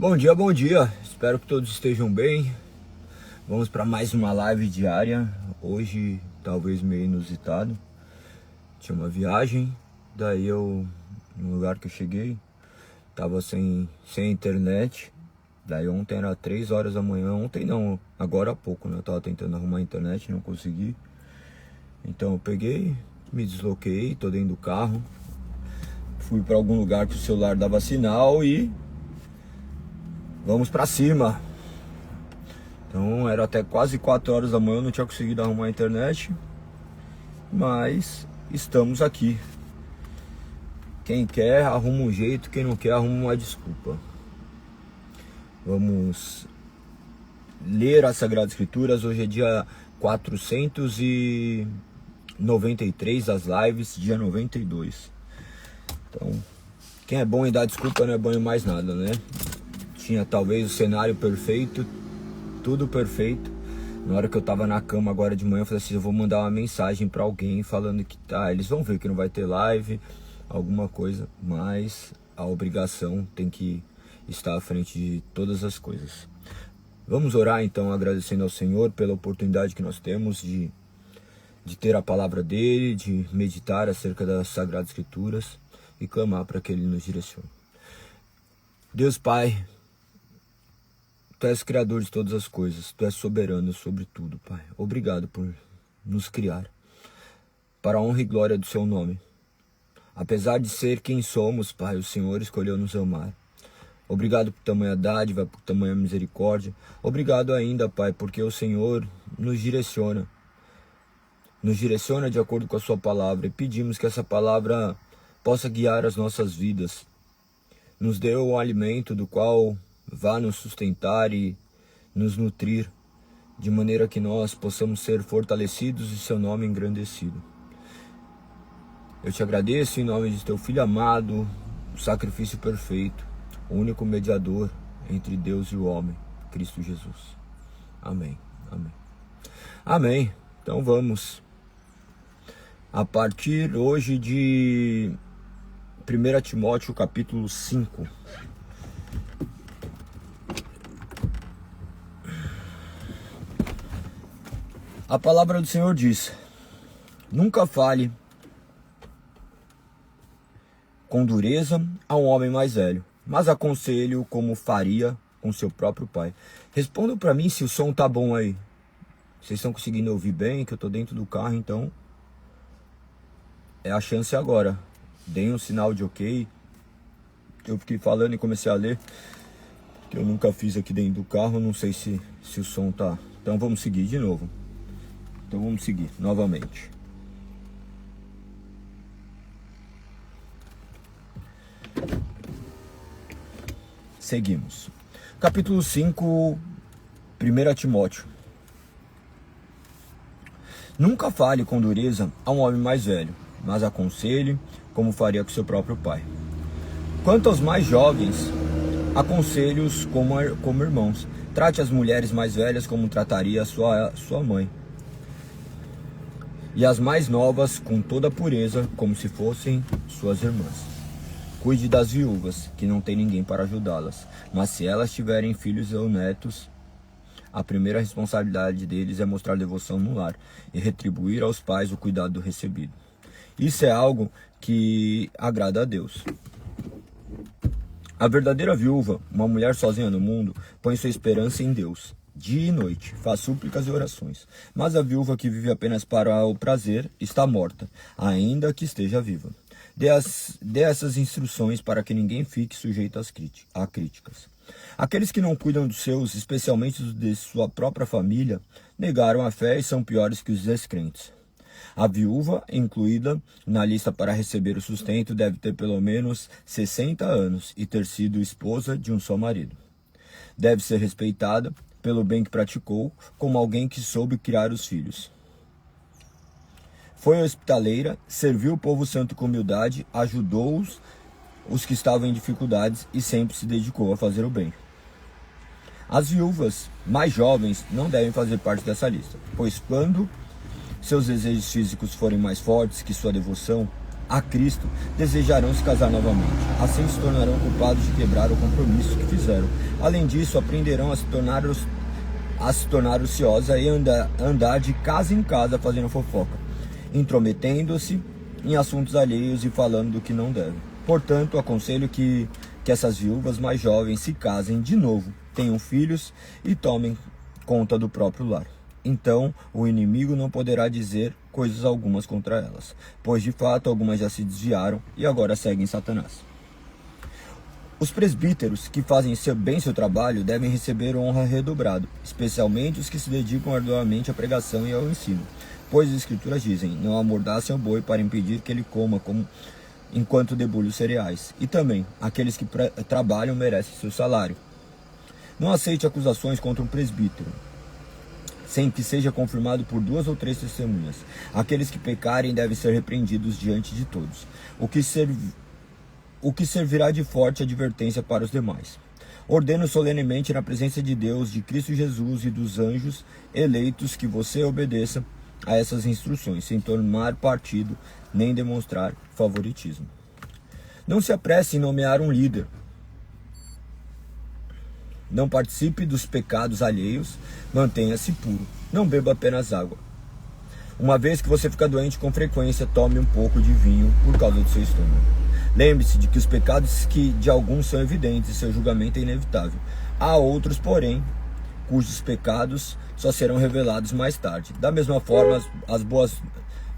Bom dia, bom dia. Espero que todos estejam bem. Vamos para mais uma live diária. Hoje, talvez meio inusitado. Tinha uma viagem, daí no lugar que eu cheguei, tava sem internet. Daí ontem era 3 horas da manhã. Ontem não, agora há pouco, né? Eu tava tentando arrumar a internet, não consegui. Então eu peguei, me desloquei, tô dentro do carro. Fui para algum lugar que o celular dava sinal e vamos pra cima. Então era até quase 4 horas da manhã, eu não tinha conseguido arrumar a internet. Mas estamos aqui. Quem quer arruma um jeito, quem não quer arruma uma desculpa. Vamos ler as Sagradas Escrituras. Hoje é dia 493 das lives, dia 92. Então, quem é bom em dar desculpa não é bom em mais nada, né? Tinha talvez o cenário perfeito, tudo perfeito. Na hora que eu tava na cama agora de manhã, eu falei assim, eu vou mandar uma mensagem pra alguém falando que eles vão ver que não vai ter live, alguma coisa, mas a obrigação tem que estar à frente de todas as coisas. Vamos orar então, agradecendo ao Senhor pela oportunidade que nós temos de ter a palavra dele, de meditar acerca das Sagradas Escrituras e clamar para que ele nos direcione. Deus Pai, Tu és criador de todas as coisas, Tu és soberano sobre tudo, Pai. Obrigado por nos criar, para a honra e glória do Seu nome. Apesar de ser quem somos, Pai, o Senhor escolheu nos amar. Obrigado por tamanha dádiva, por tamanha misericórdia. Obrigado ainda, Pai, porque o Senhor nos direciona de acordo com a Sua palavra. E pedimos que essa palavra possa guiar as nossas vidas. Nos dê o alimento do qual vá nos sustentar e nos nutrir, de maneira que nós possamos ser fortalecidos e Seu nome engrandecido. Eu te agradeço em nome de Teu Filho amado, o sacrifício perfeito, o único mediador entre Deus e o homem, Cristo Jesus. Amém, amém. Amém. Então vamos, a partir hoje de 1 Timóteo capítulo 5. A palavra do Senhor diz: nunca fale com dureza a um homem mais velho, mas aconselhe-o como faria com seu próprio pai. Respondam para mim se o som tá bom aí. Vocês estão conseguindo ouvir bem? Que eu tô dentro do carro, então é a chance agora. Deem um sinal de ok. Eu fiquei falando e comecei a ler, que eu nunca fiz aqui dentro do carro. Não sei se o som tá. Então vamos seguir de novo. Então vamos seguir novamente. Seguimos. Capítulo 5, 1 Timóteo. Nunca fale com dureza a um homem mais velho, mas aconselhe como faria com seu próprio pai. Quanto aos mais jovens, aconselhe-os como irmãos. Trate as mulheres mais velhas como trataria a sua mãe. E as mais novas com toda a pureza, como se fossem suas irmãs. Cuide das viúvas, que não tem ninguém para ajudá-las. Mas se elas tiverem filhos ou netos, a primeira responsabilidade deles é mostrar devoção no lar e retribuir aos pais o cuidado do recebido. Isso é algo que agrada a Deus. A verdadeira viúva, uma mulher sozinha no mundo, põe sua esperança em Deus. Dia e noite, faz súplicas e orações. Mas a viúva que vive apenas para o prazer está morta, ainda que esteja viva. Dê essas instruções para que ninguém fique sujeito a críticas. Aqueles que não cuidam dos seus, especialmente de sua própria família, negaram a fé e são piores que os descrentes. A viúva, incluída na lista para receber o sustento, deve ter pelo menos 60 anos e ter sido esposa de um só marido. Deve ser respeitada pelo bem que praticou, como alguém que soube criar os filhos. Foi hospitaleira, serviu o povo santo com humildade, ajudou os que estavam em dificuldades e sempre se dedicou a fazer o bem. As viúvas mais jovens não devem fazer parte dessa lista, pois quando seus desejos físicos forem mais fortes que sua devoção, a Cristo, desejarão se casar novamente. Assim se tornarão culpados de quebrar o compromisso que fizeram. Além disso, aprenderão a se tornar ociosa e andar de casa em casa fazendo fofoca, intrometendo-se em assuntos alheios e falando do que não devem. Portanto, aconselho que essas viúvas mais jovens se casem de novo, tenham filhos e tomem conta do próprio lar. Então o inimigo não poderá dizer coisas algumas contra elas, pois de fato algumas já se desviaram e agora seguem Satanás. Os presbíteros que fazem bem seu trabalho devem receber honra redobrado, especialmente os que se dedicam arduamente à pregação e ao ensino, pois as escrituras dizem: não amordaçem o boi para impedir que ele coma enquanto debulha os cereais, e também aqueles que trabalham merecem seu salário. Não aceite acusações contra um presbítero, sem que seja confirmado por 2 ou 3 testemunhas. Aqueles que pecarem devem ser repreendidos diante de todos, o que servirá de forte advertência para os demais. Ordeno solenemente na presença de Deus, de Cristo Jesus e dos anjos eleitos que você obedeça a essas instruções, sem tomar partido nem demonstrar favoritismo. Não se apresse em nomear um líder. Não participe dos pecados alheios, mantenha-se puro. Não beba apenas água. Uma vez que você fica doente com frequência, tome um pouco de vinho por causa do seu estômago. Lembre-se de que os pecados de alguns são evidentes e seu julgamento é inevitável. Há outros, porém, cujos pecados só serão revelados mais tarde. Da mesma forma, as boas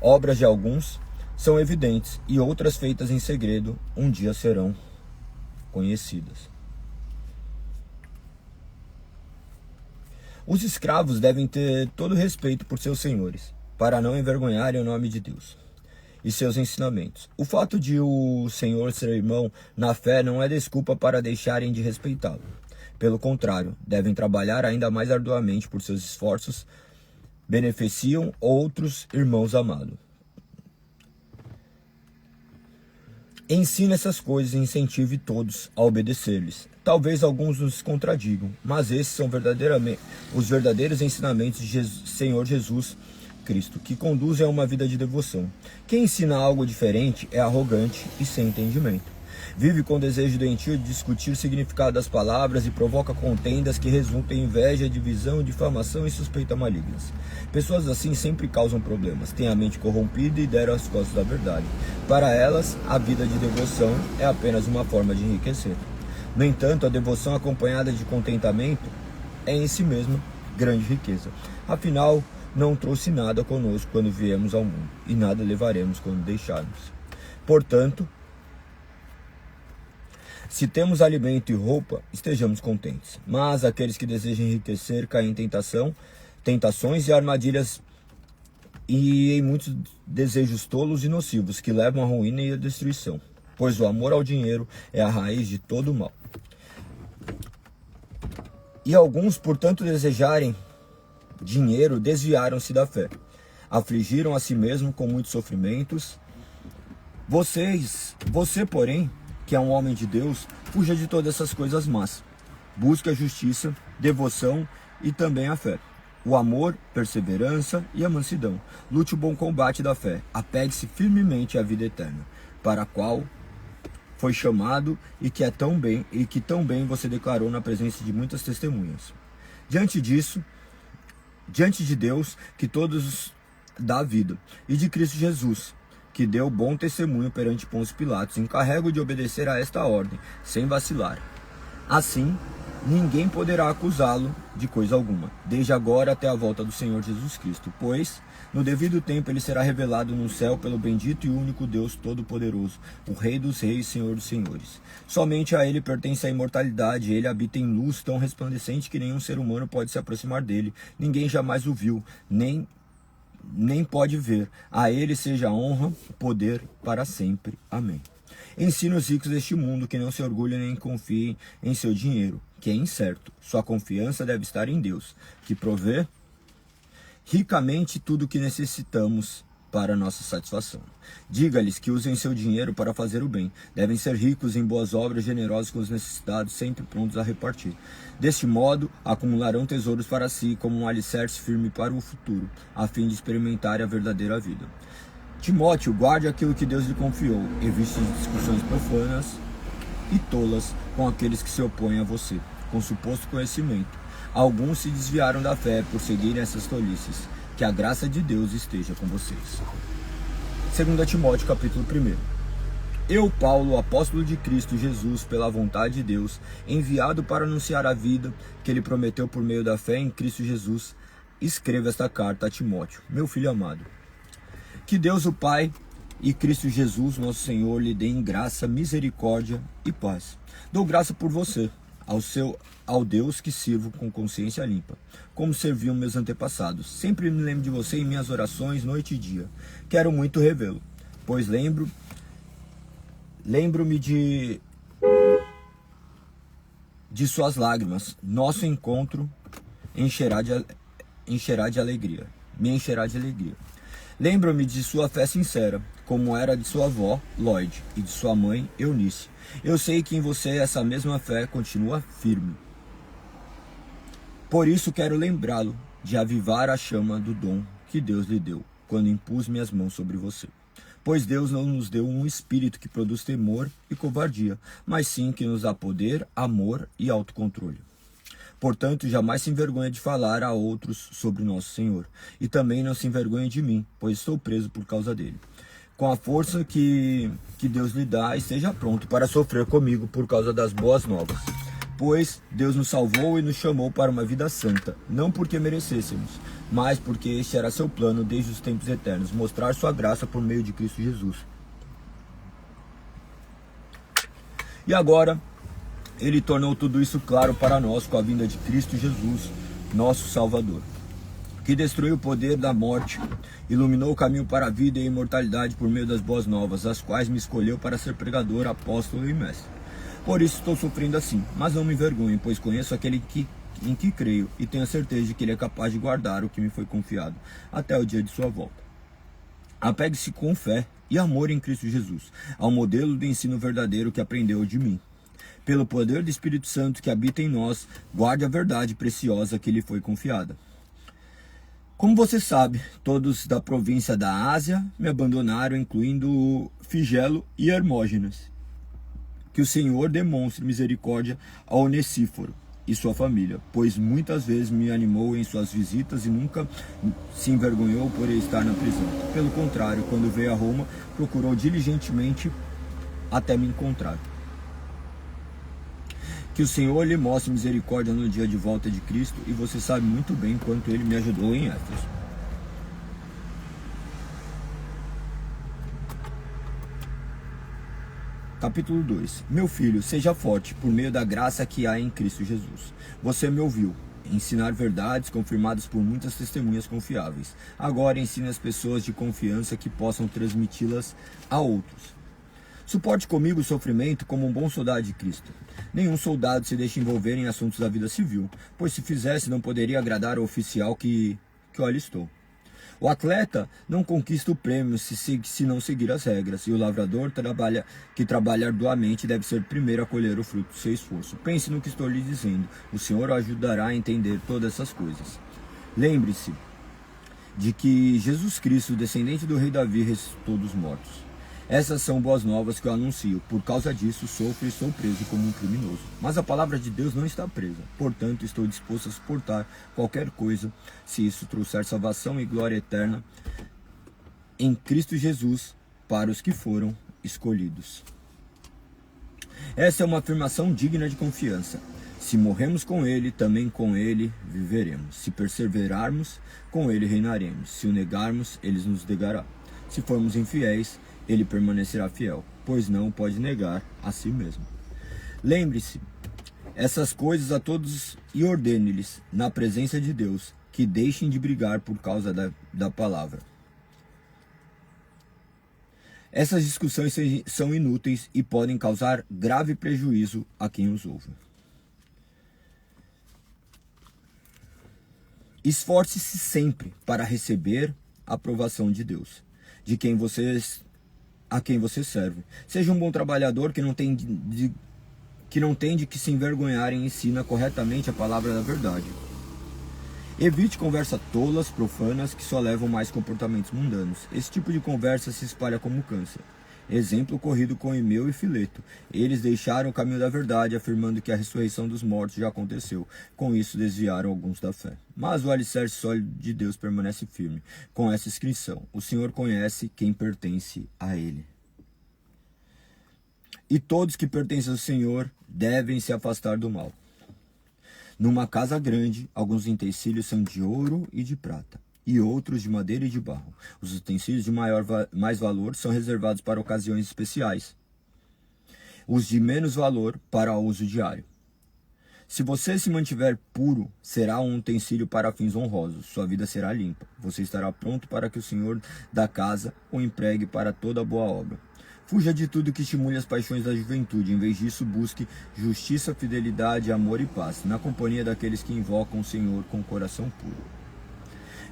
obras de alguns são evidentes e outras feitas em segredo um dia serão conhecidas. Os escravos devem ter todo respeito por seus senhores, para não envergonharem o nome de Deus e seus ensinamentos. O fato de o senhor ser irmão na fé não é desculpa para deixarem de respeitá-lo. Pelo contrário, devem trabalhar ainda mais arduamente por seus esforços, beneficiam outros irmãos amados. Ensine essas coisas e incentive todos a obedecer-lhes. Talvez alguns nos contradigam, mas esses são os verdadeiros ensinamentos de Senhor Jesus Cristo, que conduzem a uma vida de devoção. Quem ensina algo diferente é arrogante e sem entendimento. Vive com desejo doentio de discutir o significado das palavras e provoca contendas que resultam em inveja, divisão, difamação e suspeita malignas. Pessoas assim sempre causam problemas, têm a mente corrompida e deram as costas da verdade. Para elas, a vida de devoção é apenas uma forma de enriquecer. No entanto, a devoção acompanhada de contentamento é em si mesma grande riqueza. Afinal, não trouxe nada conosco quando viemos ao mundo, e nada levaremos quando deixarmos. Portanto, se temos alimento e roupa, estejamos contentes. Mas aqueles que desejam enriquecer caem em tentações e armadilhas e em muitos desejos tolos e nocivos que levam à ruína e à destruição. Pois o amor ao dinheiro é a raiz de todo o mal. E alguns, por tanto desejarem dinheiro, desviaram-se da fé. Afligiram a si mesmo com muitos sofrimentos. Você, porém, que é um homem de Deus, fuja de todas essas coisas más. Busque a justiça, devoção e também a fé. O amor, perseverança e a mansidão. Lute o bom combate da fé. Apegue-se firmemente à vida eterna, para a qual foi chamado e que tão bem você declarou na presença de muitas testemunhas. Diante de Deus, que todos dá vida, e de Cristo Jesus, que deu bom testemunho perante Pôncio Pilatos, encarrego de obedecer a esta ordem, sem vacilar. Assim, ninguém poderá acusá-lo de coisa alguma, desde agora até a volta do Senhor Jesus Cristo, pois, no devido tempo, ele será revelado no céu pelo bendito e único Deus Todo-Poderoso, o Rei dos Reis e Senhor dos Senhores. Somente a ele pertence a imortalidade, ele habita em luz tão resplandecente que nenhum ser humano pode se aproximar dele, ninguém jamais o viu, nem pode ver. A ele seja a honra, o poder para sempre. Amém. Ensine os ricos deste mundo que não se orgulhem nem confiem em seu dinheiro, que é incerto. Sua confiança deve estar em Deus, que provê ricamente tudo o que necessitamos para nossa satisfação. Diga-lhes que usem seu dinheiro para fazer o bem. Devem ser ricos em boas obras, generosos com os necessitados, sempre prontos a repartir. Deste modo, acumularão tesouros para si como um alicerce firme para o futuro, a fim de experimentar a verdadeira vida. Timóteo, guarde aquilo que Deus lhe confiou, evite discussões profanas e tolas com aqueles que se opõem a você, com suposto conhecimento. Alguns se desviaram da fé por seguirem essas tolices. Que a graça de Deus esteja com vocês. 2 Timóteo, capítulo 1. Eu, Paulo, apóstolo de Cristo Jesus, pela vontade de Deus, enviado para anunciar a vida que ele prometeu por meio da fé em Cristo Jesus, escrevo esta carta a Timóteo, meu filho amado. Que Deus o Pai e Cristo Jesus, nosso Senhor, lhe deem graça, misericórdia e paz. Dou graça por você, ao Deus que sirvo com consciência limpa, como serviam meus antepassados. Sempre me lembro de você em minhas orações, noite e dia. Quero muito revê-lo, pois lembro-me de suas lágrimas. Nosso encontro me encherá de alegria. Lembro-me de sua fé sincera, como era de sua avó, Lloyd, e de sua mãe, Eunice. Eu sei que em você essa mesma fé continua firme. Por isso quero lembrá-lo de avivar a chama do dom que Deus lhe deu, quando impus minhas mãos sobre você. Pois Deus não nos deu um espírito que produz temor e covardia, mas sim que nos dá poder, amor e autocontrole. Portanto, jamais se envergonhe de falar a outros sobre nosso Senhor. E também não se envergonhe de mim, pois estou preso por causa dele. Com a força que Deus lhe dá, esteja pronto para sofrer comigo por causa das boas novas. Pois Deus nos salvou e nos chamou para uma vida santa, não porque merecêssemos, mas porque este era seu plano desde os tempos eternos, mostrar sua graça por meio de Cristo Jesus. E agora, ele tornou tudo isso claro para nós com a vinda de Cristo Jesus, nosso Salvador, que destruiu o poder da morte, iluminou o caminho para a vida e a imortalidade por meio das boas novas, as quais me escolheu para ser pregador, apóstolo e mestre. Por isso estou sofrendo assim, mas não me envergonho, pois conheço aquele em que creio e tenho a certeza de que ele é capaz de guardar o que me foi confiado até o dia de sua volta. Apegue-se com fé e amor em Cristo Jesus, ao modelo de ensino verdadeiro que aprendeu de mim. Pelo poder do Espírito Santo que habita em nós, guarde a verdade preciosa que lhe foi confiada. Como você sabe, todos da província da Ásia me abandonaram, incluindo Figelo e Hermógenes. Que o Senhor demonstre misericórdia a Onesíforo e sua família, pois muitas vezes me animou em suas visitas e nunca se envergonhou por estar na prisão. Pelo contrário, quando veio a Roma, procurou diligentemente até me encontrar. Que o Senhor lhe mostre misericórdia no dia de volta de Cristo, e você sabe muito bem quanto ele me ajudou em Éfeso. Capítulo 2. Meu filho, seja forte por meio da graça que há em Cristo Jesus. Você me ouviu ensinar verdades confirmadas por muitas testemunhas confiáveis. Agora ensine as pessoas de confiança que possam transmiti-las a outros. Suporte comigo o sofrimento como um bom soldado de Cristo. Nenhum soldado se deixa envolver em assuntos da vida civil, pois se fizesse não poderia agradar ao oficial que o alistou. O atleta não conquista o prêmio se não seguir as regras, e o lavrador que trabalha arduamente deve ser o primeiro a colher o fruto do seu esforço. Pense no que estou lhe dizendo, o Senhor o ajudará a entender todas essas coisas. Lembre-se de que Jesus Cristo, descendente do rei Davi, ressuscitou dos mortos. Essas são boas novas que eu anuncio. Por causa disso, sofro e sou preso como um criminoso. Mas a palavra de Deus não está presa. Portanto, estou disposto a suportar qualquer coisa, se isso trouxer salvação e glória eterna em Cristo Jesus para os que foram escolhidos. Essa é uma afirmação digna de confiança. Se morremos com Ele, também com Ele viveremos. Se perseverarmos, com Ele reinaremos. Se o negarmos, Ele nos negará. Se formos infiéis, Ele permanecerá fiel, pois não pode negar a si mesmo. Lembre-se essas coisas a todos e ordene-lhes, na presença de Deus, que deixem de brigar por causa da palavra. Essas discussões são inúteis e podem causar grave prejuízo a quem os ouve. Esforce-se sempre para receber a aprovação de Deus, a quem você serve. Seja um bom trabalhador que não tem de que se envergonhar e ensina corretamente a palavra da verdade. Evite conversas tolas, profanas, que só levam mais comportamentos mundanos. Esse tipo de conversa se espalha como câncer. Exemplo ocorrido com Emeu e Fileto. Eles deixaram o caminho da verdade, afirmando que a ressurreição dos mortos já aconteceu. Com isso, desviaram alguns da fé. Mas o alicerce sólido de Deus permanece firme, com essa inscrição: o Senhor conhece quem pertence a Ele. E todos que pertencem ao Senhor devem se afastar do mal. Numa casa grande, alguns utensílios são de ouro e de prata, e outros de madeira e de barro. Os utensílios de mais valor são reservados para ocasiões especiais. Os de menos valor para uso diário. Se você se mantiver puro, será um utensílio para fins honrosos. Sua vida será limpa. Você estará pronto para que o Senhor da casa o empregue para toda boa obra. Fuja de tudo que estimule as paixões da juventude. Em vez disso, busque justiça, fidelidade, amor e paz, na companhia daqueles que invocam o Senhor com o coração puro.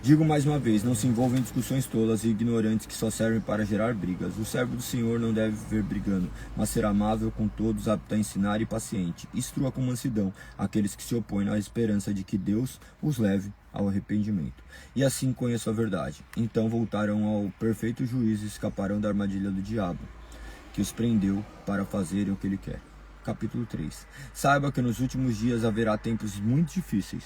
Digo mais uma vez, não se envolvam em discussões tolas e ignorantes que só servem para gerar brigas. O servo do Senhor não deve viver brigando, mas ser amável com todos, apto a ensinar e paciente. Instrua com mansidão aqueles que se opõem na esperança de que Deus os leve ao arrependimento. E assim conheçam a verdade. Então voltarão ao perfeito juízo e escaparão da armadilha do diabo, que os prendeu para fazerem o que ele quer. Capítulo 3. Saiba que nos últimos dias haverá tempos muito difíceis,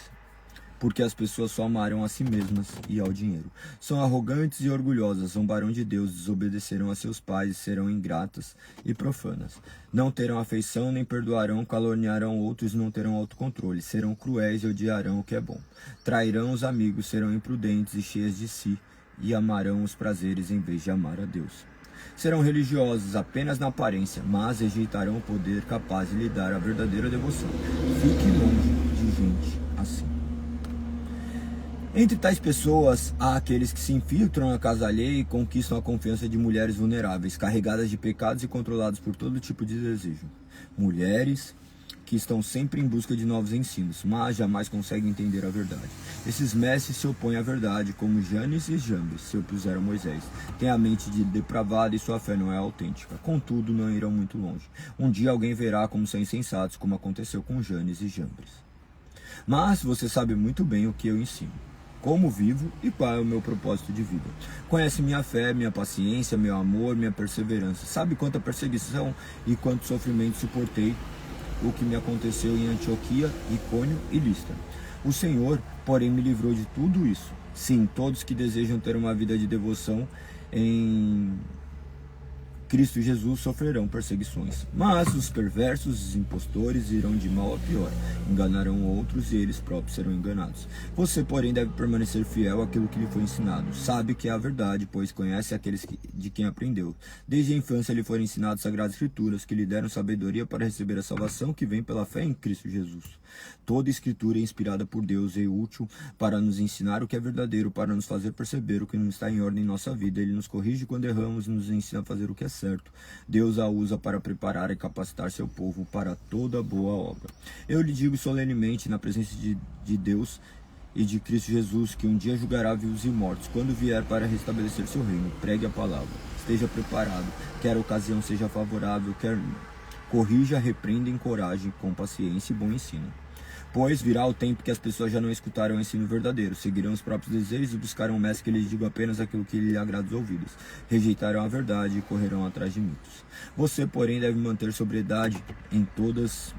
porque as pessoas só amarão a si mesmas e ao dinheiro. São arrogantes e orgulhosas, zombarão de Deus, desobedecerão a seus pais, serão ingratas e profanas. Não terão afeição, nem perdoarão, caluniarão outros, não terão autocontrole, serão cruéis e odiarão o que é bom. Trairão os amigos, serão imprudentes e cheias de si, e amarão os prazeres em vez de amar a Deus. Serão religiosos apenas na aparência, mas rejeitarão o poder capaz de lhe dar a verdadeira devoção. Fique longe de gente assim. Entre tais pessoas, há aqueles que se infiltram na casa alheia e conquistam a confiança de mulheres vulneráveis, carregadas de pecados e controladas por todo tipo de desejo. Mulheres que estão sempre em busca de novos ensinos, mas jamais conseguem entender a verdade. Esses mestres se opõem à verdade, como Janes e Jambres se opuseram a Moisés. Têm a mente depravada e sua fé não é autêntica. Contudo, não irão muito longe. Um dia alguém verá como são insensatos, como aconteceu com Janes e Jambres. Mas você sabe muito bem o que eu ensino, como vivo e qual é o meu propósito de vida. Conhece minha fé, minha paciência, meu amor, minha perseverança. Sabe quanta perseguição e quanto sofrimento suportei, o que me aconteceu em Antioquia, Icônio e Listra. O Senhor, porém, me livrou de tudo isso. Sim, todos que desejam ter uma vida de devoção em Cristo Jesus sofrerão perseguições, mas os perversos, os impostores irão de mal a pior, enganarão outros e eles próprios serão enganados. Você, porém, deve permanecer fiel àquilo que lhe foi ensinado. Sabe que é a verdade, pois conhece aqueles de quem aprendeu. Desde a infância lhe foram ensinadas sagradas escrituras, que lhe deram sabedoria para receber a salvação que vem pela fé em Cristo Jesus. Toda escritura é inspirada por Deus e útil para nos ensinar o que é verdadeiro, para nos fazer perceber o que não está em ordem em nossa vida. Ele nos corrige quando erramos e nos ensina a fazer o que é certo. Deus a usa para preparar e capacitar seu povo para toda boa obra. Eu lhe digo solenemente, na presença de Deus e de Cristo Jesus, que um dia julgará vivos e mortos, quando vier para restabelecer seu reino. Pregue a palavra, esteja preparado, quer a ocasião seja favorável, quer corrija, repreenda, encoraje com paciência e bom ensino. Pois virá o tempo que as pessoas já não escutarão o ensino verdadeiro, seguirão os próprios desejos e buscarão um mestre que lhes diga apenas aquilo que lhe agrada aos ouvidos. Rejeitarão a verdade e correrão atrás de mitos. Você, porém, deve manter sobriedade em todas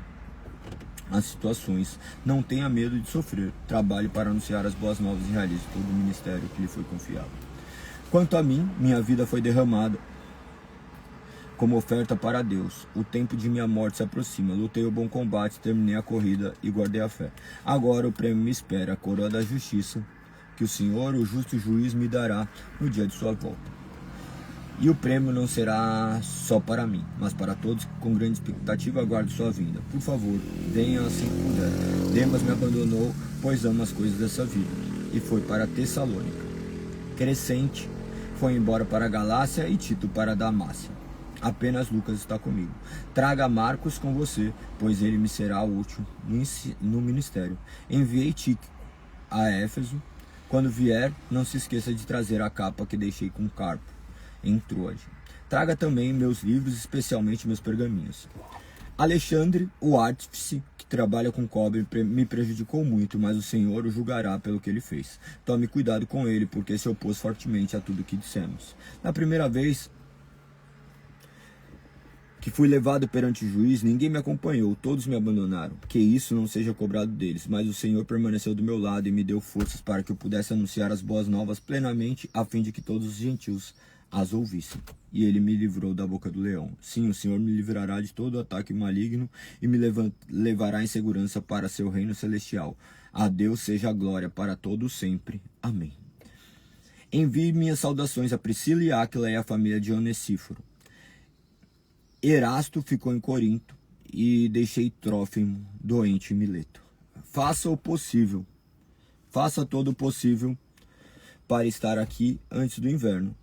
as situações. Não tenha medo de sofrer. Trabalhe para anunciar as boas novas e realize todo o ministério que lhe foi confiado. Quanto a mim, minha vida foi derramada como oferta para Deus. O tempo de minha morte se aproxima. Lutei o bom combate, terminei a corrida e guardei a fé. Agora o prêmio me espera, a coroa da justiça, que o Senhor, o justo juiz, me dará no dia de sua volta. E o prêmio não será só para mim, mas para todos que com grande expectativa aguardam sua vinda. Por favor, venham assim que puder. Demas me abandonou, pois ama as coisas dessa vida, e foi para Tessalônica. Crescente foi embora para a Galácia e Tito para a Damácia. Apenas Lucas está comigo. Traga Marcos com você, pois ele me será útil no ministério. Enviei Tíquico a Éfeso. Quando vier, não se esqueça de trazer a capa que deixei com Carpo em Troade. Traga também meus livros, especialmente meus pergaminhos. Alexandre, o artífice, que trabalha com cobre me prejudicou muito, mas o Senhor o julgará pelo que ele fez. Tome cuidado com ele, porque se opôs fortemente a tudo o que dissemos. Na primeira vez que fui levado perante o juiz, ninguém me acompanhou, todos me abandonaram. Que isso não seja cobrado deles, mas o Senhor permaneceu do meu lado e me deu forças para que eu pudesse anunciar as boas novas plenamente, a fim de que todos os gentios as ouvissem. E ele me livrou da boca do leão. Sim, o Senhor me livrará de todo ataque maligno e me levará em segurança para seu reino celestial. A Deus seja a glória para todos sempre. Amém. Envie minhas saudações a Priscila e Áquila e a família de Onesíforo. Erasto ficou em Corinto e deixei Trófimo doente em Mileto. Faça o possível, faça todo o possível para estar aqui antes do inverno.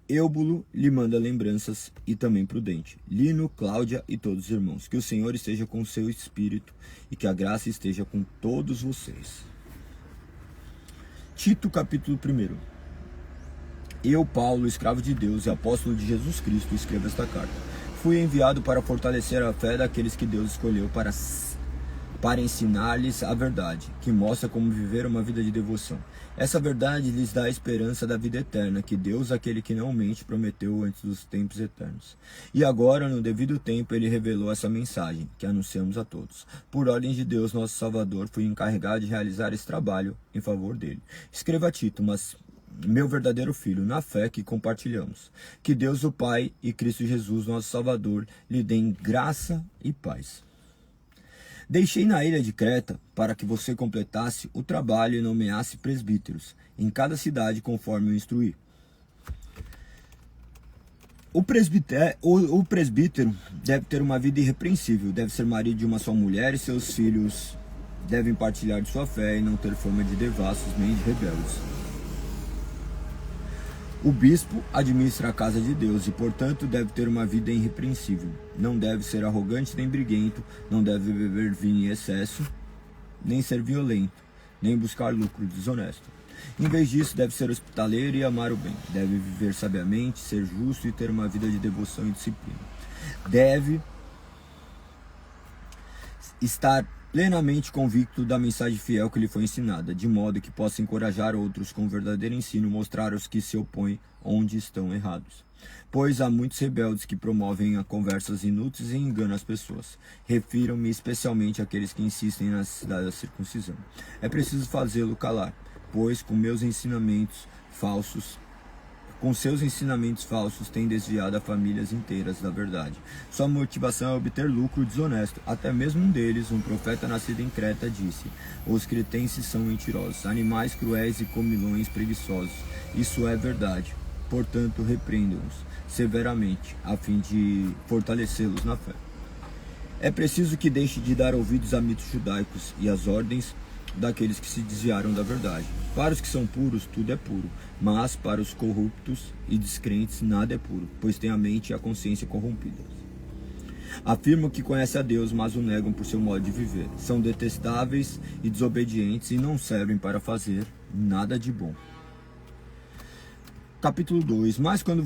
Eubulo lhe manda lembranças e também Prudente, Lino, Cláudia e todos os irmãos. Que o Senhor esteja com seu espírito e que a graça esteja com todos vocês. Tito capítulo 1. Eu, Paulo, escravo de Deus e apóstolo de Jesus Cristo, escrevo esta carta. Fui enviado para fortalecer a fé daqueles que Deus escolheu para ensinar-lhes a verdade, que mostra como viver uma vida de devoção. Essa verdade lhes dá a esperança da vida eterna, que Deus, aquele que não mente, prometeu antes dos tempos eternos. E agora, no devido tempo, ele revelou essa mensagem, que anunciamos a todos. Por ordem de Deus, nosso Salvador, fui encarregado de realizar esse trabalho em favor dele. Escreva a Tito, mas meu verdadeiro filho, na fé que compartilhamos. Que Deus, o Pai, e Cristo Jesus, nosso Salvador, lhe deem graça e paz. Deixei na ilha de Creta para que você completasse o trabalho e nomeasse presbíteros em cada cidade conforme o instruí. O presbítero deve ter uma vida irrepreensível, deve ser marido de uma só mulher e seus filhos devem partilhar de sua fé e não ter fama de devassos nem de rebeldes. O bispo administra a casa de Deus e, portanto, deve ter uma vida irrepreensível. Não deve ser arrogante nem briguento, não deve beber vinho em excesso, nem ser violento, nem buscar lucro desonesto. Em vez disso, deve ser hospitaleiro e amar o bem. Deve viver sabiamente, ser justo e ter uma vida de devoção e disciplina. Deve estar plenamente convicto da mensagem fiel que lhe foi ensinada, de modo que possa encorajar outros com o verdadeiro ensino, mostrar aos que se opõem onde estão errados. Pois há muitos rebeldes que promovem conversas inúteis e enganam as pessoas. Refiro-me especialmente àqueles que insistem na necessidade da circuncisão. É preciso fazê-lo calar, pois com seus ensinamentos falsos tem desviado a famílias inteiras da verdade. Sua motivação é obter lucro desonesto. Até mesmo um deles, um profeta nascido em Creta, disse: os cretenses são mentirosos, animais cruéis e comilões preguiçosos. Isso é verdade. Portanto, repreendam-os severamente, a fim de fortalecê-los na fé. É preciso que deixe de dar ouvidos a mitos judaicos e às ordens daqueles que se desviaram da verdade. Para os que são puros, tudo é puro, mas para os corruptos e descrentes, nada é puro, pois tem a mente e a consciência corrompidas. Afirmam que conhecem a Deus, mas o negam por seu modo de viver. São detestáveis e desobedientes e não servem para fazer nada de bom. Capítulo 2. Mas quanto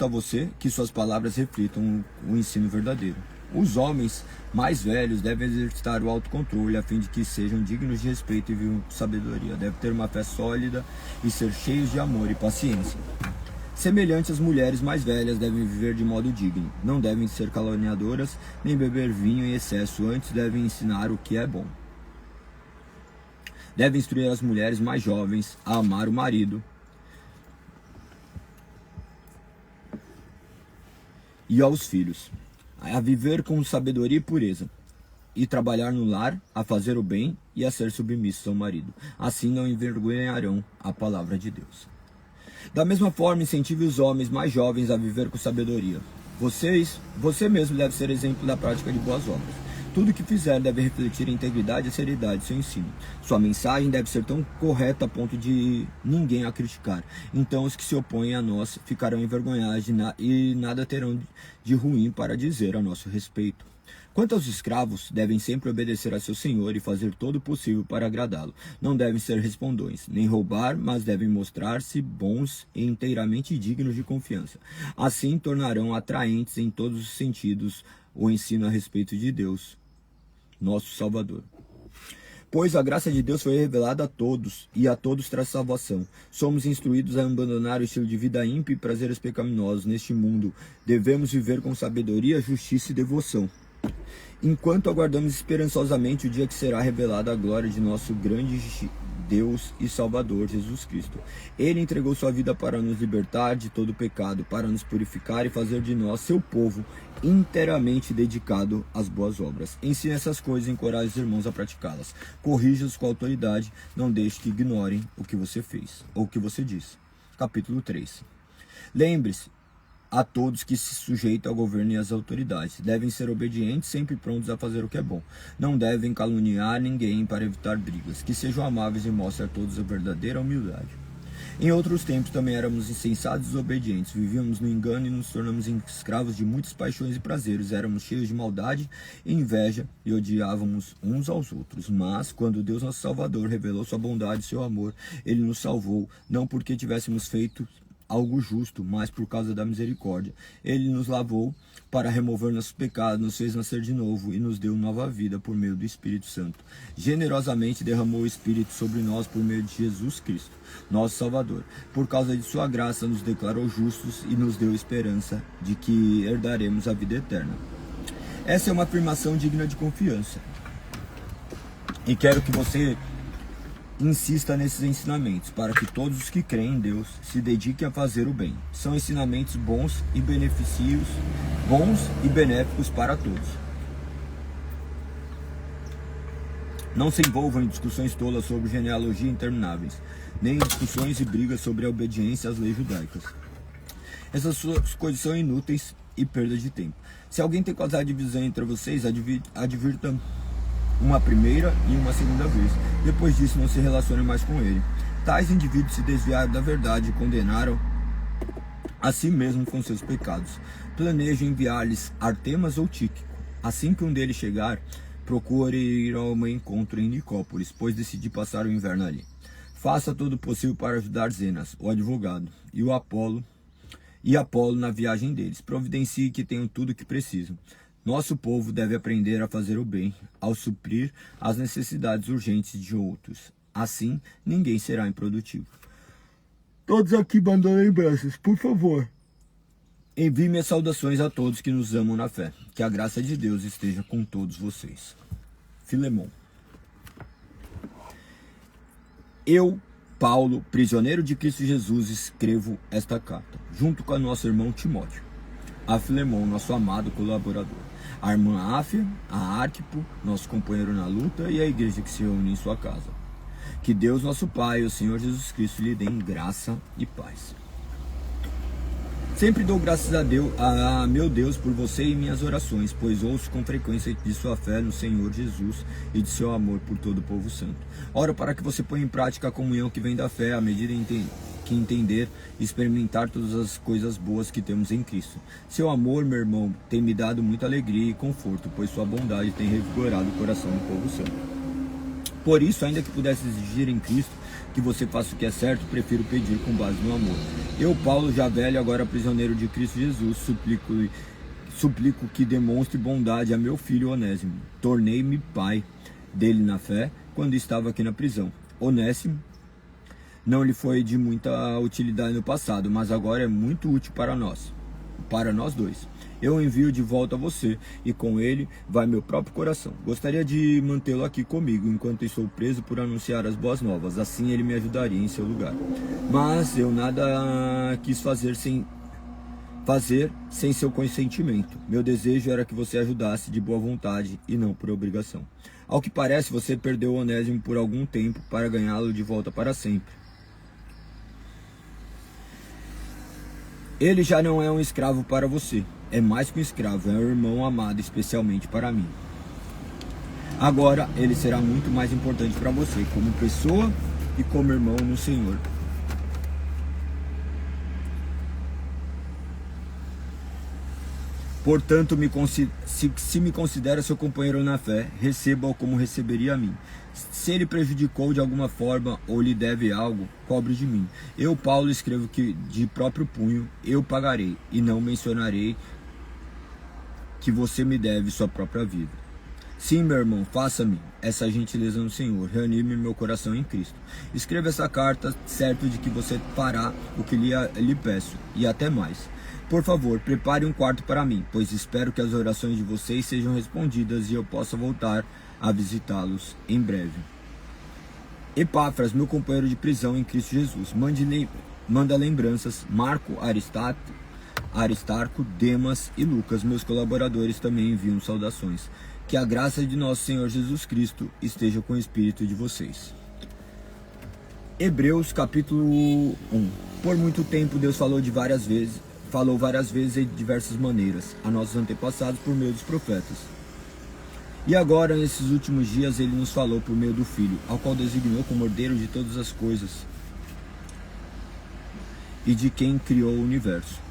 a você, que suas palavras reflitam o ensino verdadeiro. Os homens mais velhos devem exercitar o autocontrole a fim de que sejam dignos de respeito e vivam com sabedoria. Devem ter uma fé sólida e ser cheios de amor e paciência. Semelhante às mulheres mais velhas, devem viver de modo digno. Não devem ser caluniadoras, nem beber vinho em excesso. Antes devem ensinar o que é bom. Devem instruir as mulheres mais jovens a amar o marido e aos filhos, a viver com sabedoria e pureza, e trabalhar no lar, a fazer o bem e a ser submissos ao marido. Assim não envergonharão a palavra de Deus. Da mesma forma, incentive os homens mais jovens a viver com sabedoria. Você mesmo deve ser exemplo da prática de boas obras. Tudo o que fizer deve refletir a integridade e a seriedade de seu ensino. Sua mensagem deve ser tão correta a ponto de ninguém a criticar. Então os que se opõem a nós ficarão envergonhados e nada terão de ruim para dizer a nosso respeito. Quanto aos escravos, devem sempre obedecer a seu senhor e fazer todo o possível para agradá-lo. Não devem ser respondões, nem roubar, mas devem mostrar-se bons e inteiramente dignos de confiança. Assim tornarão atraentes em todos os sentidos o ensino a respeito de Deus nosso Salvador. Pois a graça de Deus foi revelada a todos, e a todos traz salvação. Somos instruídos a abandonar o estilo de vida ímpio e prazeres pecaminosos. Neste mundo, devemos viver com sabedoria, justiça e devoção, enquanto aguardamos esperançosamente o dia que será revelada a glória de nosso grande Deus e Salvador, Jesus Cristo. Ele entregou sua vida para nos libertar de todo pecado, para nos purificar e fazer de nós seu povo inteiramente dedicado às boas obras. Ensine essas coisas e encoraje os irmãos a praticá-las. Corrija-os com autoridade, não deixe que ignorem o que você fez ou o que você disse. Capítulo 3. Lembre-se a todos que se sujeitam ao governo e às autoridades. Devem ser obedientes, sempre prontos a fazer o que é bom. Não devem caluniar ninguém para evitar brigas. Que sejam amáveis e mostrem a todos a verdadeira humildade. Em outros tempos também éramos insensatos e desobedientes. Vivíamos no engano e nos tornamos escravos de muitas paixões e prazeres. Éramos cheios de maldade e inveja e odiávamos uns aos outros. Mas, quando Deus nosso Salvador revelou sua bondade e seu amor, Ele nos salvou, não porque tivéssemos feito algo justo, mas por causa da misericórdia. Ele nos lavou para remover nossos pecados, nos fez nascer de novo e nos deu nova vida por meio do Espírito Santo. Generosamente derramou o Espírito sobre nós por meio de Jesus Cristo, nosso Salvador. Por causa de sua graça nos declarou justos e nos deu esperança de que herdaremos a vida eterna. Essa é uma afirmação digna de confiança. E quero que você insista nesses ensinamentos, para que todos os que creem em Deus se dediquem a fazer o bem. São ensinamentos bons e benéficos para todos. Não se envolvam em discussões tolas sobre genealogia intermináveis, nem em discussões e brigas sobre a obediência às leis judaicas. Essas coisas são inúteis e perda de tempo. Se alguém tem causado divisão entre vocês, advirta uma primeira e uma segunda vez. Depois disso, não se relacione mais com ele. Tais indivíduos se desviaram da verdade e condenaram a si mesmo com seus pecados. Planejo enviar-lhes Artemas ou Tíquico. Assim que um deles chegar, procure ir ao meu encontro em Nicópolis, pois decidi passar o inverno ali. Faça todo o possível para ajudar Zenas, o advogado, e Apolo na viagem deles. Providencie que tenham tudo o que precisam. Nosso povo deve aprender a fazer o bem, ao suprir as necessidades urgentes de outros. Assim, ninguém será improdutivo. Todos aqui mandam lembranças, por favor. Envie minhas saudações a todos que nos amam na fé. Que a graça de Deus esteja com todos vocês. Filemão. Eu, Paulo, prisioneiro de Cristo Jesus, escrevo esta carta, junto com o nosso irmão Timóteo, a Filemão, nosso amado colaborador, a irmã Áfia, a Arquipo, nosso companheiro na luta, e a igreja que se reúne em sua casa. Que Deus, nosso Pai, e o Senhor Jesus Cristo lhe deem graça e paz. Sempre dou graças a meu Deus por você e minhas orações, pois ouço com frequência de sua fé no Senhor Jesus e de seu amor por todo o povo santo. Oro para que você ponha em prática a comunhão que vem da fé, à medida que entender e experimentar todas as coisas boas que temos em Cristo. Seu amor, meu irmão, tem me dado muita alegria e conforto, pois sua bondade tem revigorado o coração do povo santo. Por isso, ainda que pudesse exigir em Cristo que você faça o que é certo, prefiro pedir com base no amor. Eu, Paulo, já velho, agora prisioneiro de Cristo Jesus, suplico que demonstre bondade a meu filho Onésimo. Tornei-me pai dele na fé quando estava aqui na prisão. Onésimo não lhe foi de muita utilidade no passado, mas agora é muito útil para nós dois. Eu envio de volta a você, e com ele vai meu próprio coração. Gostaria de mantê-lo aqui comigo, enquanto estou preso por anunciar as boas novas. Assim ele me ajudaria em seu lugar. Mas eu nada quis fazer sem seu consentimento. Meu desejo era que você ajudasse de boa vontade e não por obrigação. Ao que parece, você perdeu Onésimo por algum tempo para ganhá-lo de volta para sempre. Ele já não é um escravo para você. É mais que um escravo, é um irmão amado especialmente para mim. Agora ele será muito mais importante para você, como pessoa e como irmão no Senhor. Portanto, se me considera seu companheiro na fé, receba-o como receberia a mim. Se ele prejudicou de alguma forma ou lhe deve algo, cobre de mim. Eu, Paulo, escrevo que de próprio punho eu pagarei, e não mencionarei que você me deve sua própria vida. Sim, meu irmão, faça-me essa gentileza no Senhor, reanime meu coração em Cristo. Escreva essa carta certo de que você fará o que lhe peço, e até mais. Por favor, prepare um quarto para mim, pois espero que as orações de vocês sejam respondidas e eu possa voltar a visitá-los em breve. Epáfras, meu companheiro de prisão em Cristo Jesus, manda lembranças. Marco, Aristarco, Demas e Lucas, meus colaboradores, também enviam saudações. Que a graça de nosso Senhor Jesus Cristo esteja com o espírito de vocês. Hebreus capítulo 1. Por muito tempo Deus falou várias vezes e de diversas maneiras a nossos antepassados por meio dos profetas. E agora, nesses últimos dias, ele nos falou por meio do Filho, ao qual designou como herdeiro de todas as coisas e de quem criou o universo.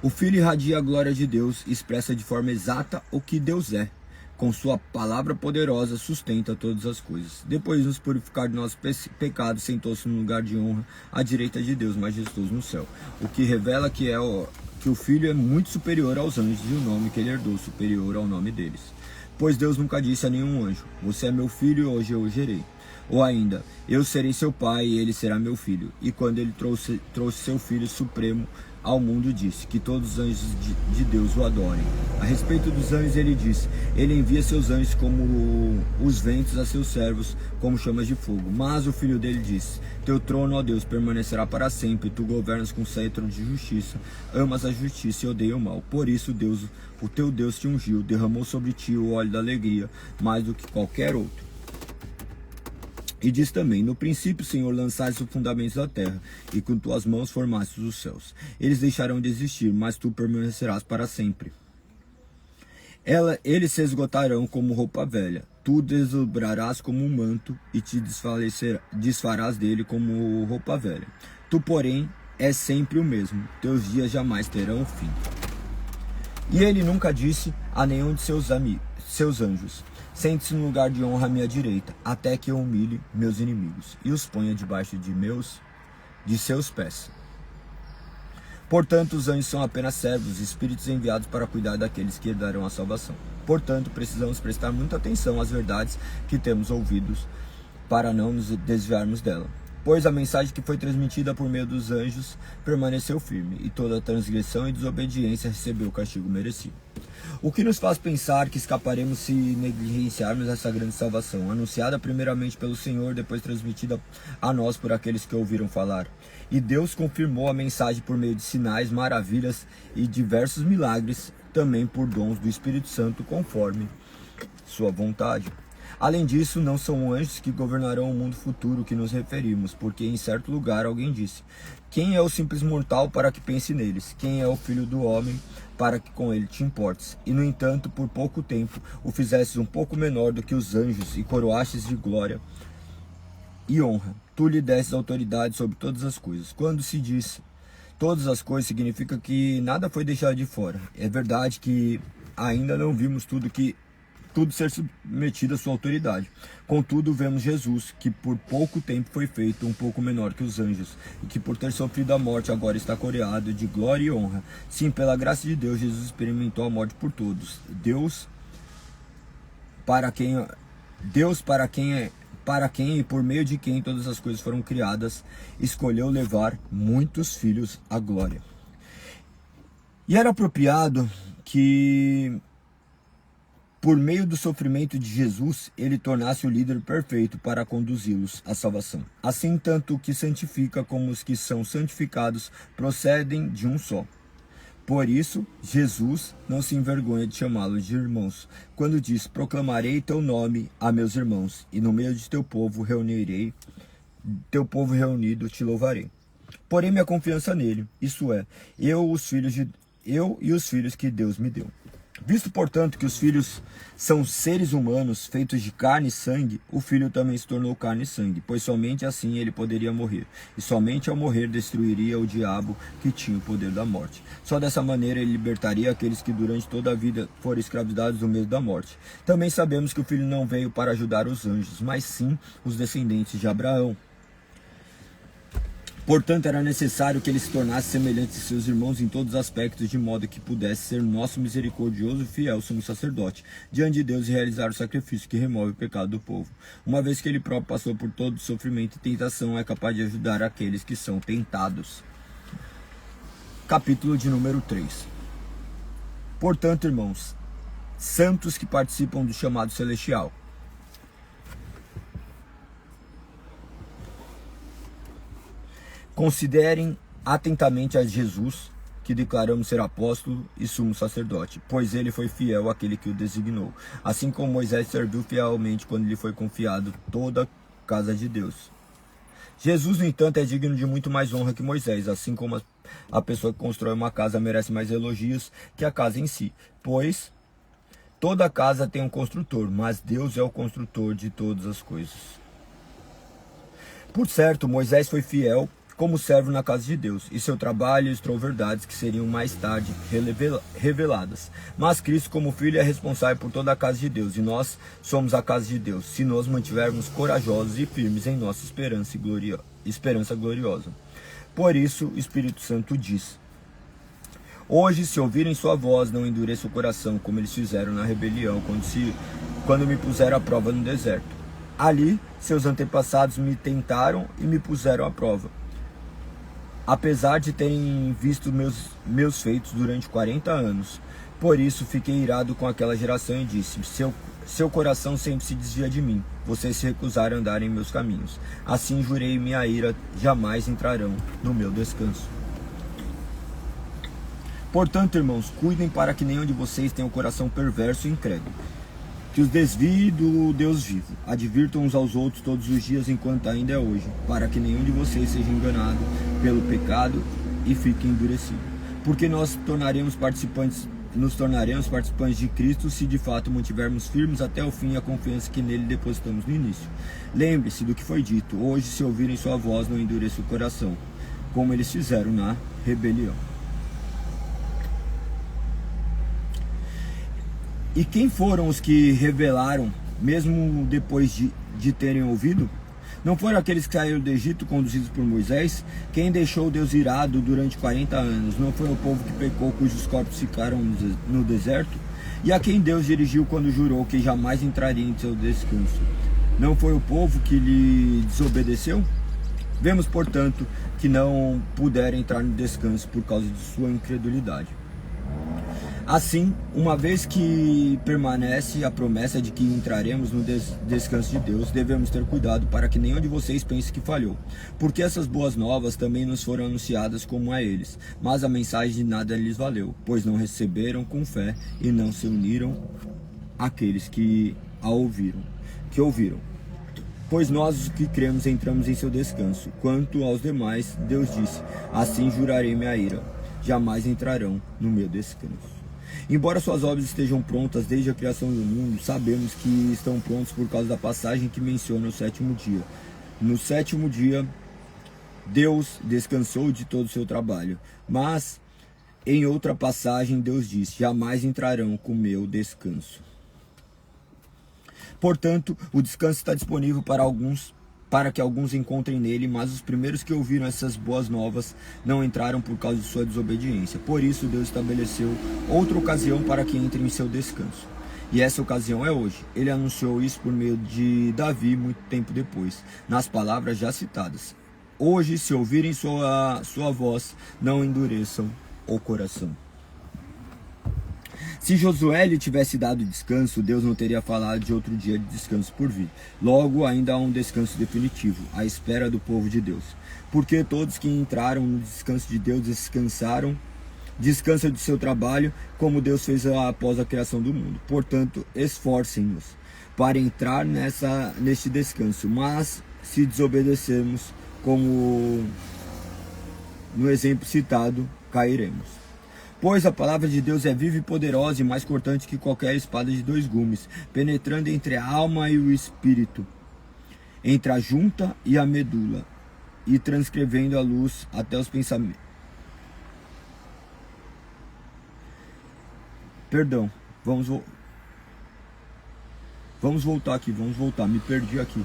O Filho irradia a glória de Deus e expressa de forma exata o que Deus é. Com sua palavra poderosa sustenta todas as coisas. Depois de nos purificar de nossos pecados, sentou-se num lugar de honra à direita de Deus majestoso no céu. O que revela que o Filho é muito superior aos anjos e o nome que ele herdou superior ao nome deles. Pois Deus nunca disse a nenhum anjo: você é meu filho e hoje eu o gerei. Ou ainda: eu serei seu pai e ele será meu filho. E quando ele trouxe seu Filho Supremo ao mundo, disse que todos os anjos de Deus o adorem. A respeito dos anjos ele diz: ele envia seus anjos como os ventos a seus servos, como chamas de fogo. Mas o Filho dele disse: teu trono, ó Deus, permanecerá para sempre. Tu governas com cetro de justiça, amas a justiça e odeia o mal. Por isso Deus, o teu Deus, te ungiu, derramou sobre ti o óleo da alegria, mais do que qualquer outro. E diz também: no princípio, Senhor, lançaste os fundamentos da terra, e com tuas mãos formastes os céus. Eles deixarão de existir, mas tu permanecerás para sempre. Eles se esgotarão como roupa velha. Tu desdobrarás como um manto, e te desfarás dele como roupa velha. Tu, porém, és sempre o mesmo. Teus dias jamais terão fim. E ele nunca disse a nenhum de seus anjos: sente-se no lugar de honra à minha direita, até que eu humilhe meus inimigos e os ponha debaixo de seus pés. Portanto, os anjos são apenas servos, espíritos enviados para cuidar daqueles que herdarão a salvação. Portanto, precisamos prestar muita atenção às verdades que temos ouvidos, para não nos desviarmos dela. Pois a mensagem que foi transmitida por meio dos anjos permaneceu firme, e toda transgressão e desobediência recebeu o castigo merecido. O que nos faz pensar que escaparemos se negligenciarmos essa grande salvação, anunciada primeiramente pelo Senhor, depois transmitida a nós por aqueles que ouviram falar. E Deus confirmou a mensagem por meio de sinais, maravilhas e diversos milagres, também por dons do Espírito Santo, conforme sua vontade. Além disso, não são anjos que governarão o mundo futuro que nos referimos, porque em certo lugar alguém disse: quem é o simples mortal para que pense neles? Quem é o filho do homem para que com ele te importes? E no entanto, por pouco tempo, o fizestes um pouco menor do que os anjos e coroastes de glória e honra. Tu lhe destes autoridade sobre todas as coisas. Quando se diz todas as coisas, significa que nada foi deixado de fora. É verdade que ainda não vimos tudo ser submetido à sua autoridade. Contudo, vemos Jesus, que por pouco tempo foi feito um pouco menor que os anjos, e que por ter sofrido a morte agora está coroado de glória e honra. Sim, pela graça de Deus, Jesus experimentou a morte por todos. Deus para quem e por meio de quem todas as coisas foram criadas, escolheu levar muitos filhos à glória. E era apropriado que, por meio do sofrimento de Jesus, ele tornasse o líder perfeito para conduzi-los à salvação. Assim, tanto o que santifica como os que são santificados procedem de um só. Por isso, Jesus não se envergonha de chamá-los de irmãos, quando diz: proclamarei teu nome a meus irmãos, e no meio de teu povo reunido te louvarei. Porém, minha confiança nele, isso é, eu e os filhos que Deus me deu. Visto, portanto, que os filhos são seres humanos feitos de carne e sangue, o Filho também se tornou carne e sangue, pois somente assim ele poderia morrer, e somente ao morrer destruiria o diabo, que tinha o poder da morte. Só dessa maneira ele libertaria aqueles que durante toda a vida foram escravizados do medo da morte. Também sabemos que o Filho não veio para ajudar os anjos, mas sim os descendentes de Abraão. Portanto, era necessário que ele se tornasse semelhante a seus irmãos em todos os aspectos, de modo que pudesse ser nosso misericordioso e fiel sumo sacerdote diante de Deus e realizar o sacrifício que remove o pecado do povo. Uma vez que ele próprio passou por todo sofrimento e tentação, é capaz de ajudar aqueles que são tentados. Capítulo de número 3. Portanto, irmãos, santos que participam do chamado celestial, considerem atentamente a Jesus, que declaramos ser apóstolo e sumo sacerdote, pois ele foi fiel àquele que o designou, assim como Moisés serviu fielmente quando lhe foi confiado toda a casa de Deus. Jesus, no entanto, é digno de muito mais honra que Moisés, assim como a pessoa que constrói uma casa merece mais elogios que a casa em si, pois toda casa tem um construtor, mas Deus é o construtor de todas as coisas. Por certo, Moisés foi fiel como servo na casa de Deus, e seu trabalho ilustrou verdades que seriam mais tarde reveladas. Mas Cristo, como Filho, é responsável por toda a casa de Deus, e nós somos a casa de Deus, se nos mantivermos corajosos e firmes em nossa esperança gloriosa. Por isso, o Espírito Santo diz: hoje, se ouvirem sua voz, não endureça o coração, como eles fizeram na rebelião, quando me puseram à prova no deserto. Ali, seus antepassados me tentaram e me puseram à prova, apesar de terem visto meus feitos durante 40 anos. Por isso fiquei irado com aquela geração e disse: seu coração sempre se desvia de mim, vocês se recusaram a andar em meus caminhos. Assim jurei minha ira, jamais entrarão no meu descanso. Portanto, irmãos, cuidem para que nenhum de vocês tenha um coração perverso e incrédulo, que os desvie do Deus vivo. Advirtam uns aos outros todos os dias enquanto ainda é hoje, para que nenhum de vocês seja enganado pelo pecado e fique endurecido. Porque nos tornaremos participantes de Cristo se de fato mantivermos firmes até o fim a confiança que nele depositamos no início. Lembre-se do que foi dito: hoje, se ouvirem sua voz, não endureça o coração, como eles fizeram na rebelião. E quem foram os que revelaram, mesmo depois de terem ouvido? Não foram aqueles que saíram do Egito conduzidos por Moisés? Quem deixou Deus irado durante 40 anos? Não foi o povo que pecou, cujos corpos ficaram no deserto? E a quem Deus dirigiu quando jurou que jamais entraria em seu descanso? Não foi o povo que lhe desobedeceu? Vemos, portanto, que não puderam entrar no descanso por causa de sua incredulidade. Assim, uma vez que permanece a promessa de que entraremos no descanso de Deus, devemos ter cuidado para que nenhum de vocês pense que falhou, porque essas boas novas também nos foram anunciadas como a eles, mas a mensagem de nada lhes valeu, pois não receberam com fé e não se uniram àqueles que ouviram. Pois nós, os que cremos, entramos em seu descanso. Quanto aos demais, Deus disse: assim jurarei minha ira, jamais entrarão no meu descanso. Embora suas obras estejam prontas desde a criação do mundo, sabemos que estão prontos por causa da passagem que menciona o sétimo dia. No sétimo dia, Deus descansou de todo o seu trabalho. Mas, em outra passagem, Deus disse: jamais entrarão com o meu descanso. Portanto, o descanso está disponível para que alguns encontrem nele, mas os primeiros que ouviram essas boas novas não entraram por causa de sua desobediência. Por isso, Deus estabeleceu outra ocasião para que entrem em seu descanso. E essa ocasião é hoje. Ele anunciou isso por meio de Davi muito tempo depois, nas palavras já citadas: hoje, se ouvirem sua voz, não endureçam o coração. Se Josué lhe tivesse dado descanso, Deus não teria falado de outro dia de descanso por vir. Logo, ainda há um descanso definitivo, à espera do povo de Deus. Porque todos que entraram no descanso de Deus descansam de seu trabalho, como Deus fez após a criação do mundo. Portanto, esforcem-nos para entrar neste descanso. Mas, se desobedecermos, como no exemplo citado, cairemos. Pois a palavra de Deus é viva e poderosa e mais cortante que qualquer espada de 2 gumes, penetrando entre a alma e o espírito, entre a junta e a medula, e transcrevendo a luz até os pensamentos. Perdão, vamos voltar aqui, me perdi aqui.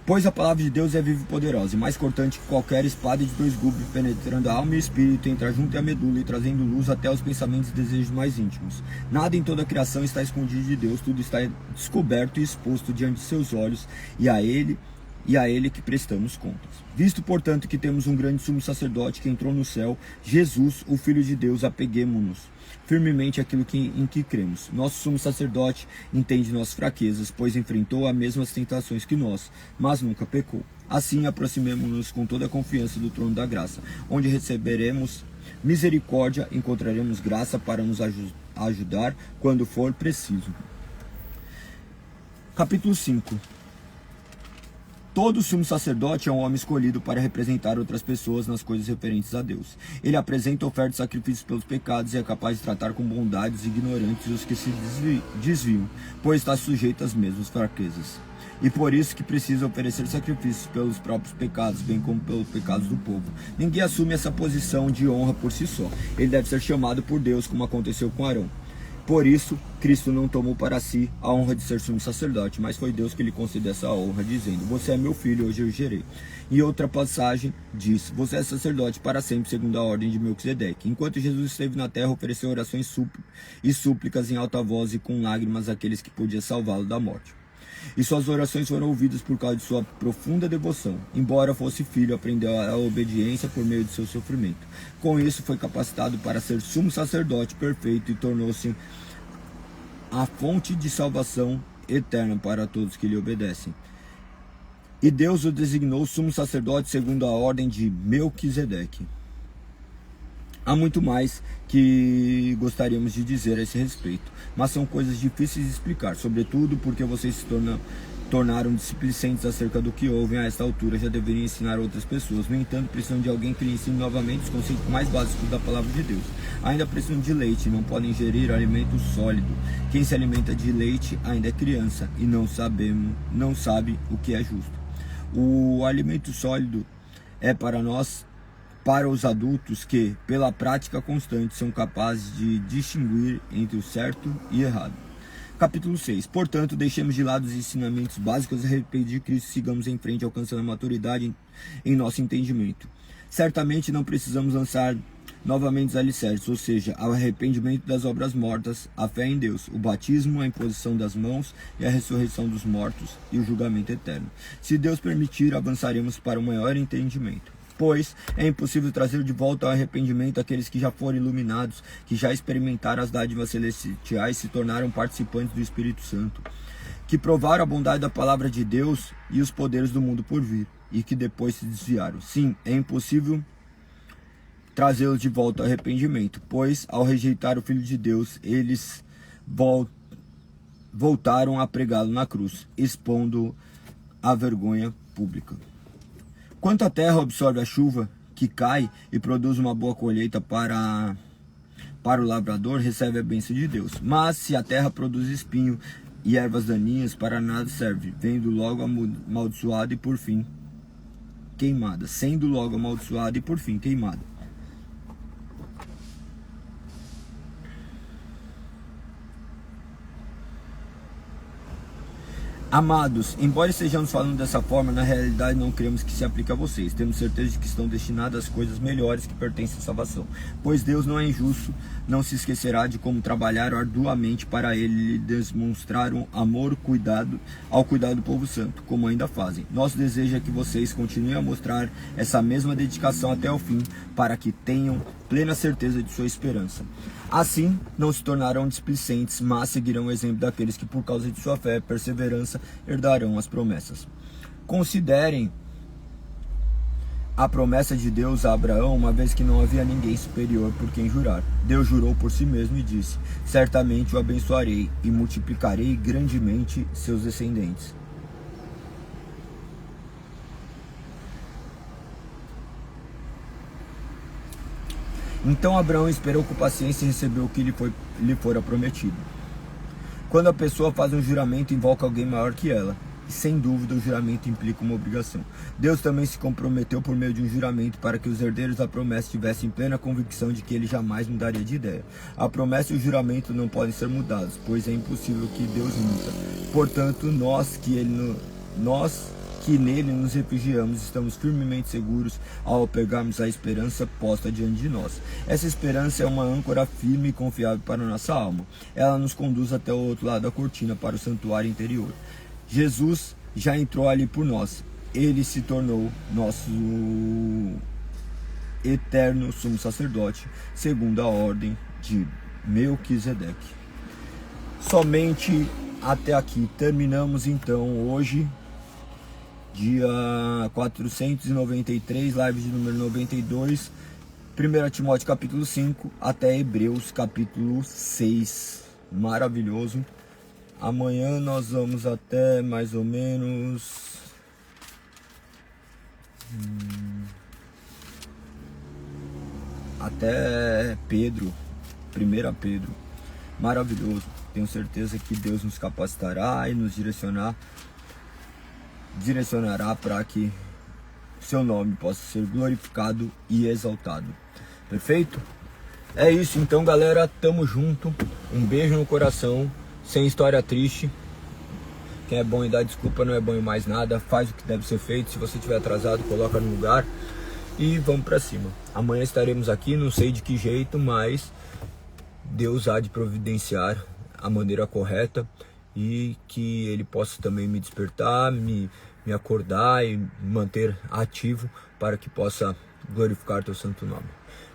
Pois a palavra de Deus é viva e poderosa, e mais cortante que qualquer espada de dois gumes, penetrando a alma e o espírito, entra junto à medula e trazendo luz até os pensamentos e desejos mais íntimos. Nada em toda a criação está escondido de Deus, tudo está descoberto e exposto diante de seus olhos, e a Ele que prestamos contas. Visto, portanto, que temos um grande sumo sacerdote que entrou no céu, Jesus, o Filho de Deus, apeguemo-nos firmemente àquilo em que cremos. Nosso sumo sacerdote entende nossas fraquezas, pois enfrentou as mesmas tentações que nós, mas nunca pecou. Assim, aproximemo-nos com toda a confiança do trono da graça, onde receberemos misericórdia, encontraremos graça para nos ajudar quando for preciso. Capítulo 5. Todo sumo sacerdote é um homem escolhido para representar outras pessoas nas coisas referentes a Deus. Ele apresenta ofertas e sacrifícios pelos pecados e é capaz de tratar com bondade os ignorantes e os que se desviam, pois está sujeito às mesmas fraquezas. E por isso que precisa oferecer sacrifícios pelos próprios pecados, bem como pelos pecados do povo. Ninguém assume essa posição de honra por si só. Ele deve ser chamado por Deus, como aconteceu com Arão. Por isso, Cristo não tomou para si a honra de ser sumo sacerdote, mas foi Deus que lhe concedeu essa honra, dizendo: você é meu filho, hoje eu gerei. E outra passagem diz: você é sacerdote para sempre, segundo a ordem de Melquisedeque. Enquanto Jesus esteve na terra, ofereceu orações e súplicas em alta voz e com lágrimas àqueles que podiam salvá-lo da morte. E suas orações foram ouvidas por causa de sua profunda devoção. Embora fosse filho, aprendeu a obediência por meio de seu sofrimento. Com isso, foi capacitado para ser sumo sacerdote perfeito e tornou-se a fonte de salvação eterna para todos que lhe obedecem. E Deus o designou sumo sacerdote segundo a ordem de Melquisedeque. Há muito mais que gostaríamos de dizer a esse respeito, mas são coisas difíceis de explicar, sobretudo porque vocês se tornaram displicentes acerca do que ouvem a esta altura, já deveriam ensinar outras pessoas. No entanto, precisam de alguém que lhe ensine novamente os conceitos mais básicos da palavra de Deus. Ainda precisam de leite, não podem ingerir alimento sólido. Quem se alimenta de leite ainda é criança e não sabe o que é justo. O alimento sólido é para os adultos que, pela prática constante, são capazes de distinguir entre o certo e errado. Capítulo 6. Portanto, deixemos de lado os ensinamentos básicos a respeito de Cristo e sigamos em frente, alcançando a maturidade em nosso entendimento. Certamente não precisamos lançar novamente os alicerces, ou seja, o arrependimento das obras mortas, a fé em Deus, o batismo, a imposição das mãos e a ressurreição dos mortos e o julgamento eterno. Se Deus permitir, avançaremos para um maior entendimento. Pois é impossível trazer de volta ao arrependimento aqueles que já foram iluminados, que já experimentaram as dádivas celestiais, se tornaram participantes do Espírito Santo, que provaram a bondade da palavra de Deus e os poderes do mundo por vir, e que depois se desviaram. Sim, é impossível trazê-los de volta ao arrependimento, pois ao rejeitar o Filho de Deus, eles voltaram a pregá-lo na cruz, expondo a vergonha pública. Quanto a terra absorve a chuva que cai e produz uma boa colheita para o lavrador, recebe a bênção de Deus. Mas se a terra produz espinho e ervas daninhas, para nada serve, sendo logo amaldiçoada e por fim queimada. Amados, embora estejamos falando dessa forma, na realidade não queremos que se aplique a vocês. Temos certeza de que estão destinadas às coisas melhores que pertencem à salvação. Pois Deus não é injusto, não se esquecerá de como trabalhar arduamente para Ele, lhe demonstrar um amor ao cuidado do povo santo, como ainda fazem. Nosso desejo é que vocês continuem a mostrar essa mesma dedicação até o fim, para que tenham plena certeza de sua esperança. Assim, não se tornarão displicentes, mas seguirão o exemplo daqueles que, por causa de sua fé e perseverança, herdarão as promessas. Considerem a promessa de Deus a Abraão, uma vez que não havia ninguém superior por quem jurar. Deus jurou por si mesmo e disse: certamente o abençoarei e multiplicarei grandemente seus descendentes. Então Abraão esperou com paciência e recebeu o que lhe fora prometido. Quando a pessoa faz um juramento, invoca alguém maior que ela. E sem dúvida o juramento implica uma obrigação. Deus também se comprometeu por meio de um juramento para que os herdeiros da promessa tivessem plena convicção de que ele jamais mudaria de ideia. A promessa e o juramento não podem ser mudados, pois é impossível que Deus muda. Portanto, nós que nele nos refugiamos, estamos firmemente seguros ao pegarmos a esperança posta diante de nós. Essa esperança é uma âncora firme e confiável para a nossa alma. Ela nos conduz até o outro lado da cortina, para o santuário interior. Jesus já entrou ali por nós. Ele se tornou nosso eterno sumo sacerdote, segundo a ordem de Melquisedeque. Somente até aqui terminamos então hoje, dia 493, live de número 92, 1 Timóteo capítulo 5 até Hebreus capítulo 6. Maravilhoso. Amanhã nós vamos até mais ou menos até Pedro, 1 Pedro. Maravilhoso. Tenho certeza que Deus nos capacitará e nos direcionará para que seu nome possa ser glorificado e exaltado. Perfeito? É isso então, galera, tamo junto. Um beijo no coração, sem história triste. Quem é bom em dar desculpa não é bom em mais nada. Faz o que deve ser feito. Se você estiver atrasado, coloca no lugar e vamos para cima. Amanhã estaremos aqui, não sei de que jeito, mas Deus há de providenciar a maneira correta e que Ele possa também me despertar, me acordar e me manter ativo para que possa glorificar Teu santo nome.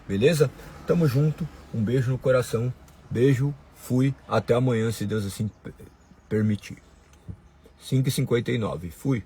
Beleza? Tamo junto, um beijo no coração, beijo, fui, até amanhã se Deus assim permitir. 5h59, fui.